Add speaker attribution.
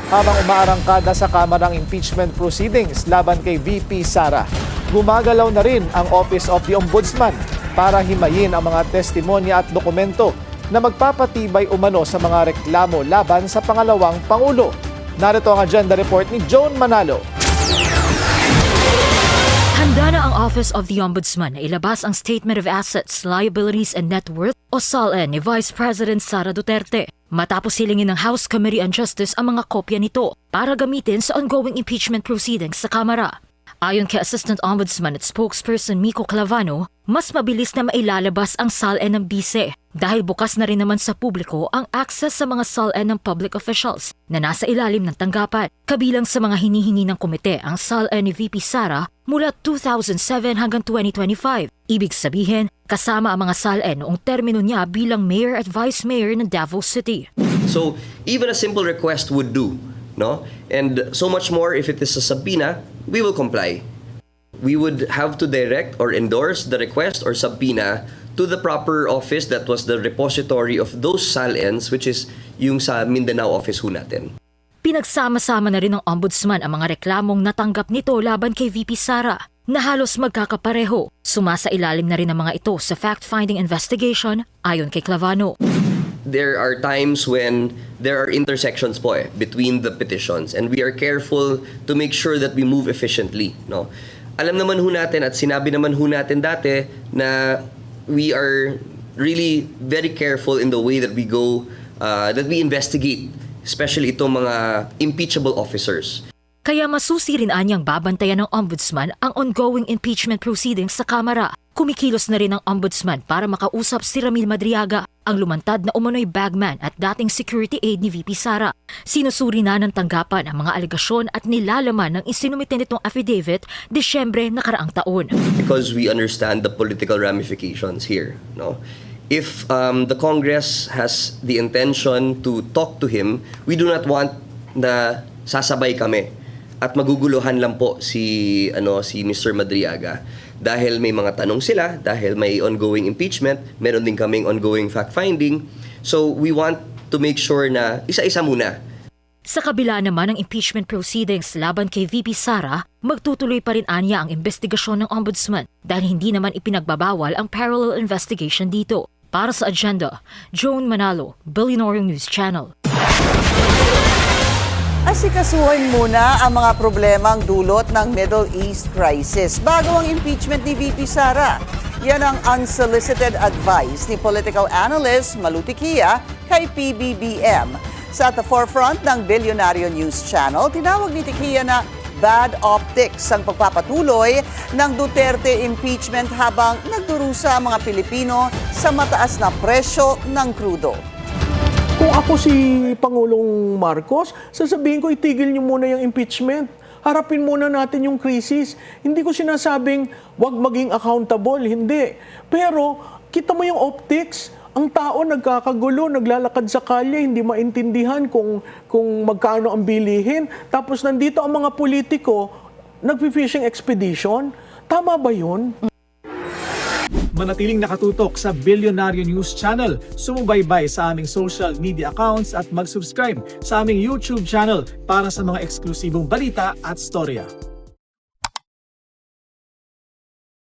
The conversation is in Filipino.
Speaker 1: habang umaarangkada sa Kamarang impeachment proceedings laban kay VP Sara. Gumagalaw na rin ang Office of the Ombudsman para himayin ang mga testimonya at dokumento na magpapatibay umano sa mga reklamo laban sa pangalawang Pangulo. Narito ang agenda report ni Joan Manalo.
Speaker 2: Handa na ang Office of the Ombudsman na ilabas ang Statement of Assets, Liabilities and Net Worth o SALN ni Vice President Sara Duterte matapos silingin ng House Committee on Justice ang mga kopya nito para gamitin sa ongoing impeachment proceedings sa Kamara. Ayon kay Assistant Ombudsman at Spokesperson Miko Clavano, mas mabilis na mailalabas ang SALN ng bise dahil bukas na rin naman sa publiko ang access sa mga SALN ng public officials na nasa ilalim ng tanggapan. Kabilang sa mga hinihingi ng komite ang SALN ni VP Sara mula 2007 hanggang 2025. Ibig sabihin, kasama ang mga SALN noong termino niya bilang Mayor at Vice Mayor ng Davao City.
Speaker 3: So even a simple request would do, no? And so much more if it is a subpoena, we will comply. We would have to direct or endorse the request or subpoena to the proper office that was the repository of those SALNs, which is yung sa Mindanao office ho natin.
Speaker 2: Pinagsama-sama na rin ng Ombudsman ang mga reklamong natanggap nito laban kay VP Sara na halos magkakapareho. Sumasa ilalim na rin ang mga ito sa fact-finding investigation ayon kay Clavano.
Speaker 3: There are times when there are intersections po between the petitions and we are careful to make sure that we move efficiently, no? Alam naman ho natin at sinabi naman ho natin dati na we are really very careful in the way that we go, that we investigate, especially itong mga impeachable officers.
Speaker 2: Kaya masusi rin anyang babantayan ng Ombudsman ang ongoing impeachment proceedings sa Kamara. Kumikilos na rin ang Ombudsman para makausap si Ramil Madriaga, ang lumantad na umano'y bagman at dating security aide ni VP Sara. Sinusuri na ng tanggapan ang mga alegasyon at nilalaman ng isinumite nitong affidavit Desyembre nakaraang taon.
Speaker 3: Because we understand the political ramifications here, no? If the Congress has the intention to talk to him, we do not want na sasabay kami at maguguluhan lang po si Mr. Madriaga dahil may mga tanong sila, dahil may ongoing impeachment, meron din kaming ongoing fact-finding. So we want to make sure na isa-isa muna.
Speaker 2: Sa kabila naman ng impeachment proceedings laban kay VP Sara, magtutuloy pa rin anya ang investigasyon ng Ombudsman dahil hindi naman ipinagbabawal ang parallel investigation dito. Para sa agenda, Joan Manalo, Billionaire News Channel.
Speaker 4: Asikasuhin muna ang mga problemang dulot ng Middle East crisis bago ang impeachment ni VP Sara. Yan ang unsolicited advice ni political analyst Maluti Kia kay PBBM. Sa at the forefront ng Billionaire News Channel, tinawag ni Tikia na bad optics ang pagpapatuloy ng Duterte impeachment habang nagdurusa ang mga Pilipino sa mataas na presyo ng krudo.
Speaker 5: Kung ako si Pangulong Marcos, sasabihin ko itigil niyo muna yung impeachment. Harapin muna natin yung krisis. Hindi ko sinasabing wag maging accountable, hindi. Pero kita mo yung optics, ang tao nagkakagulo, naglalakad sa kalye, hindi maintindihan kung magkano ang bilihin. Tapos nandito ang mga politiko, nag-fishing expedition. Tama ba yun?
Speaker 1: Manatiling nakatutok sa Billionaire News Channel. Sumubaybay sa aming social media accounts at mag-subscribe sa aming YouTube channel para sa mga eksklusibong balita at storya.